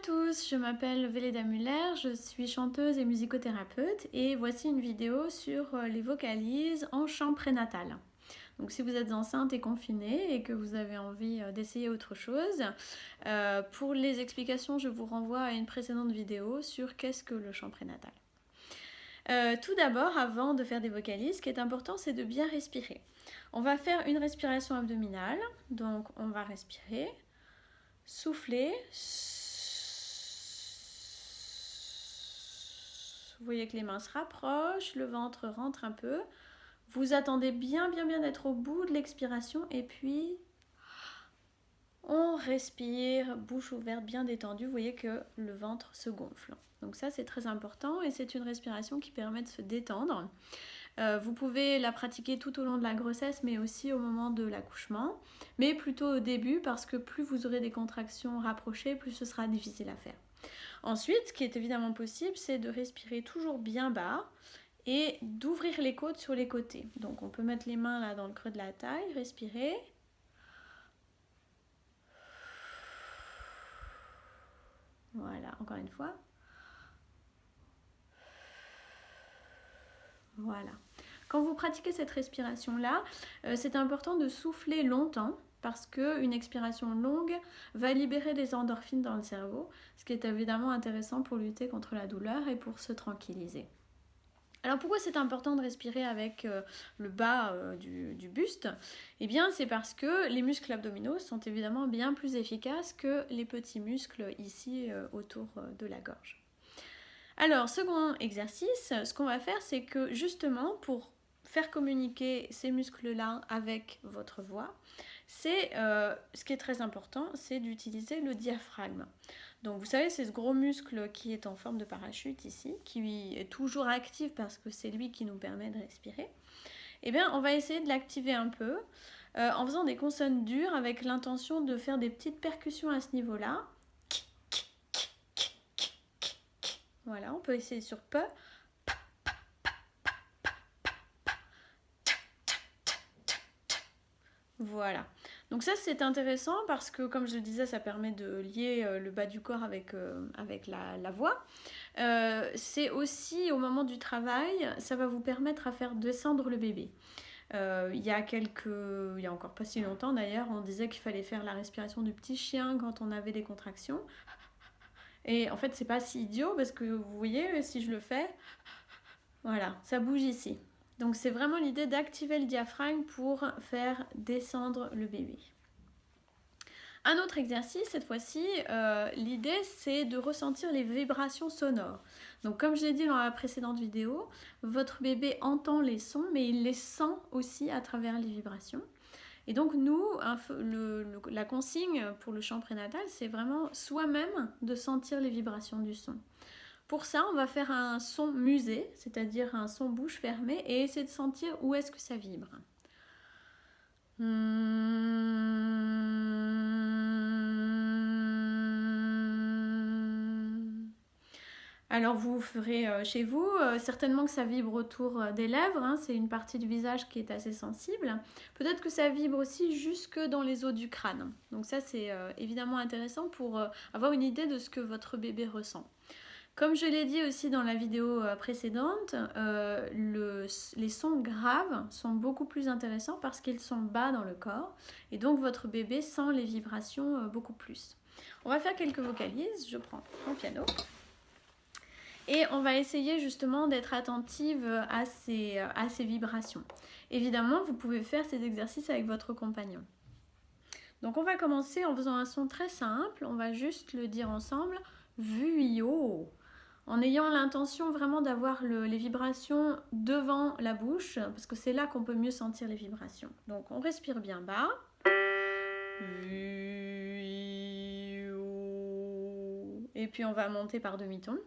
tous, je m'appelle Véleda Muller, je suis chanteuse et musicothérapeute et voici une vidéo sur les vocalises en chant prénatal. Donc si vous êtes enceinte et confinée et que vous avez envie d'essayer autre chose, pour les explications je vous renvoie à une précédente vidéo sur qu'est-ce que le chant prénatal. Tout d'abord, avant de faire des vocalises, ce qui est important c'est de bien respirer. On va faire une respiration abdominale, donc on va respirer, souffler. Vous voyez que les mains se rapprochent, le ventre rentre un peu. Vous attendez bien d'être au bout de l'expiration et puis on respire, bouche ouverte, bien détendue. Vous voyez que le ventre se gonfle. Donc ça c'est très important et c'est une respiration qui permet de se détendre. Vous pouvez la pratiquer tout au long de la grossesse mais aussi au moment de l'accouchement, mais plutôt au début parce que plus vous aurez des contractions rapprochées, plus ce sera difficile à faire. Ensuite, ce qui est évidemment possible, c'est de respirer toujours bien bas et d'ouvrir les côtes sur les côtés. Donc on peut mettre les mains là dans le creux de la taille, respirer. Voilà, encore une fois. Voilà. Quand vous pratiquez cette respiration-là, c'est important de souffler longtemps parce qu'une expiration longue va libérer des endorphines dans le cerveau, ce qui est évidemment intéressant pour lutter contre la douleur et pour se tranquilliser. Alors pourquoi c'est important de respirer avec le bas du buste? Eh bien c'est parce que les muscles abdominaux sont évidemment bien plus efficaces que les petits muscles ici autour de la gorge. Alors second exercice, ce qu'on va faire c'est que justement pour faire communiquer ces muscles-là avec votre voix, ce qui est très important, c'est d'utiliser le diaphragme. Donc vous savez, c'est ce gros muscle qui est en forme de parachute ici, qui est toujours actif parce que c'est lui qui nous permet de respirer. Eh bien, on va essayer de l'activer un peu en faisant des consonnes dures avec l'intention de faire des petites percussions à ce niveau-là. Voilà, on peut essayer sur P. Voilà. Donc ça c'est intéressant parce que comme je le disais ça permet de lier le bas du corps avec la voix. C'est aussi au moment du travail, ça va vous permettre à faire descendre le bébé. Il y a encore pas si longtemps d'ailleurs, on disait qu'il fallait faire la respiration du petit chien quand on avait des contractions. Et en fait c'est pas si idiot parce que vous voyez si je le fais, voilà, ça bouge ici. Donc c'est vraiment l'idée d'activer le diaphragme pour faire descendre le bébé. Un autre exercice, cette fois-ci, l'idée c'est de ressentir les vibrations sonores. Donc comme je l'ai dit dans la précédente vidéo, votre bébé entend les sons mais il les sent aussi à travers les vibrations. Et donc nous, la consigne pour le chant prénatal, c'est vraiment soi-même de sentir les vibrations du son. Pour ça, on va faire un son musé, c'est-à-dire un son bouche fermée, et essayer de sentir où est-ce que ça vibre. Alors vous ferez chez vous, certainement que ça vibre autour des lèvres, hein, c'est une partie du visage qui est assez sensible. Peut-être que ça vibre aussi jusque dans les os du crâne. Donc ça c'est évidemment intéressant pour avoir une idée de ce que votre bébé ressent. Comme je l'ai dit aussi dans la vidéo précédente, les sons graves sont beaucoup plus intéressants parce qu'ils sont bas dans le corps et donc votre bébé sent les vibrations beaucoup plus. On va faire quelques vocalises, je prends mon piano et on va essayer justement d'être attentive à ces vibrations. Évidemment, vous pouvez faire ces exercices avec votre compagnon. Donc on va commencer en faisant un son très simple, on va juste le dire ensemble, vuyo, en ayant l'intention vraiment d'avoir les vibrations devant la bouche, parce que c'est là qu'on peut mieux sentir les vibrations. Donc on respire bien bas. Et puis on va monter par demi-ton.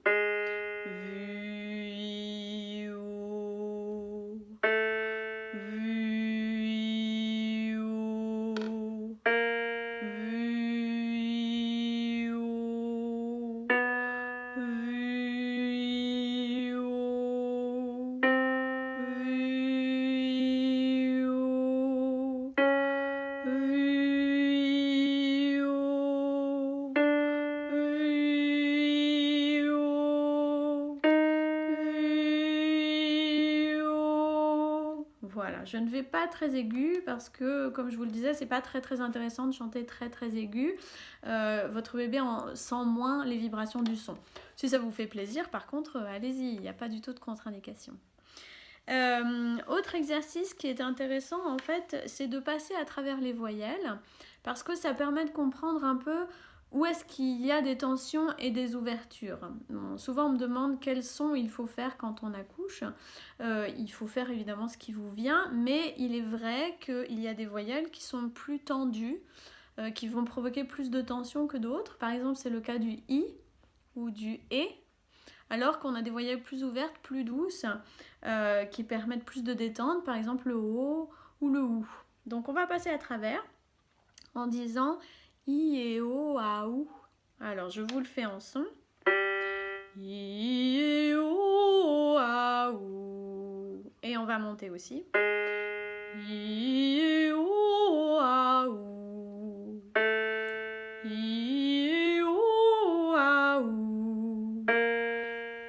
voilà, je ne vais pas très aigu parce que, comme je vous le disais, c'est pas très intéressant de chanter très aigu. Votre bébé sent moins les vibrations du son. Si ça vous fait plaisir, par contre, allez-y, il n'y a pas du tout de contre-indication. Autre exercice qui est intéressant en fait, c'est de passer à travers les voyelles parce que ça permet de comprendre un peu où est-ce qu'il y a des tensions et des ouvertures. Bon, souvent on me demande quels sons il faut faire quand on accouche. Il faut faire évidemment ce qui vous vient, mais il est vrai qu'il y a des voyelles qui sont plus tendues, qui vont provoquer plus de tension que d'autres. Par exemple, c'est le cas du I ou du E. Alors qu'on a des voyelles plus ouvertes, plus douces, qui permettent plus de détente, par exemple le O ou le OU. Donc on va passer à travers en disant I et O à OU. Alors je vous le fais en son. I et O à OU. Et on va monter aussi. I et O à OU. I et O à OU.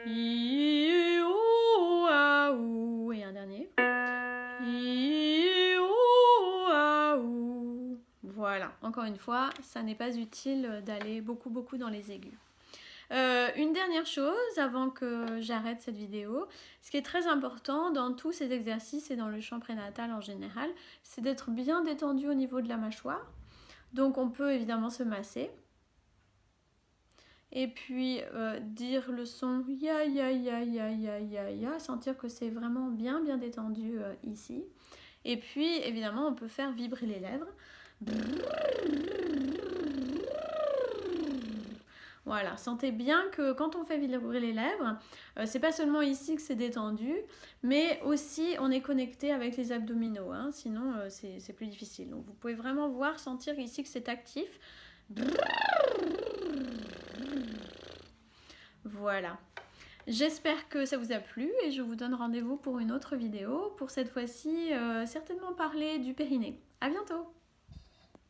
I, O, A, OU. Et un dernier. I, O, A, OU. Voilà, encore une fois, ça n'est pas utile d'aller beaucoup dans les aigus. Une dernière chose avant que j'arrête cette vidéo, ce qui est très important dans tous ces exercices et dans le chant prénatal en général, c'est d'être bien détendu au niveau de la mâchoire. Donc on peut évidemment se masser. Et puis dire le son ya ya ya ya ya ya ya, sentir que c'est vraiment bien détendu ici. Et puis évidemment on peut faire vibrer les lèvres. Voilà, sentez bien que quand on fait vibrer les lèvres, c'est pas seulement ici que c'est détendu, mais aussi on est connecté avec les abdominaux, hein, sinon c'est plus difficile. Donc vous pouvez vraiment voir, sentir ici que c'est actif. Voilà. J'espère que ça vous a plu et je vous donne rendez-vous pour une autre vidéo. Pour cette fois-ci, certainement parler du périnée. À bientôt!